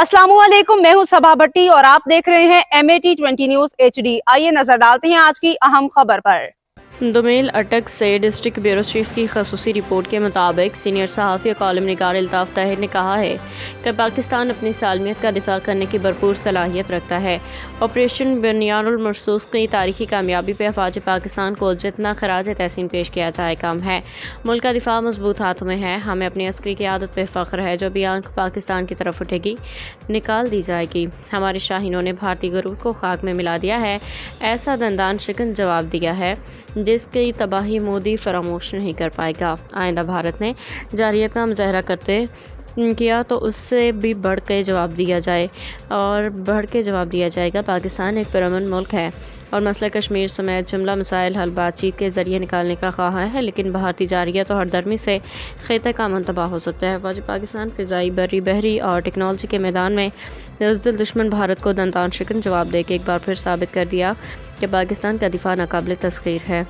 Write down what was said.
अस्सलाम वालेकुम, मैं हूं सबा भट्टी और आप देख रहे हैं MAT20 न्यूज HD। आइए नजर डालते हैं आज की अहम खबर पर। दुमेल अटक से डिस्ट्रिक्ट ब्यूरो चीफ की खसूसी रिपोर्ट के मुताबिक सीनियर सहाफ़ी कॉलम निगार अल्ताफ़ ताहिर ने कहा है कि पाकिस्तान अपनी सालमियत का दिफा करने की भरपूर सलाहियत रखता है। ऑपरेशन बुनियानुल मरसूस की तारीखी कामयाबी पर अफवाज पाकिस्तान को जितना खराज तहसीन पेश किया जाए कम है। मुल्क का दिफा मजबूत हाथों में है। हमें अपनी अस्करी की आदत पर फ़ख्र है। जो भी आंख पाकिस्तान की तरफ उठेगी निकाल दी जाएगी। हमारे शाहीनों ने भारतीय गरूर को खाक में मिला दिया है। ऐसा दंदान शिकन जवाब दिया है जिसकी तबाही मोदी फरामोश नहीं कर पाएगा। आइंदा भारत ने जारियत का मुजाहरा करते किया तो उससे भी बढ़ के जवाब दिया जाए और बढ़ के जवाब दिया जाएगा। पाकिस्तान एक पुरअमन मुल्क है और मसला कश्मीर समेत जुमला मसाइल हल बातचीत के ज़रिए निकालने का ख्वाह है, लेकिन भारतीय जारियत और हरदर्मी से खिते का अमन तबाह हो सकता है। वाजिब पाकिस्तान फ़िज़ाई, बर्री, बहरी और टेक्नोलॉजी के मैदान में बुज़दिल दुश्मन भारत को दंतान शिकन जवाब दे के एक बार फिर साबित कर दिया कि पाकिस्तान का दिफा नाकाबिल तस्खीर है।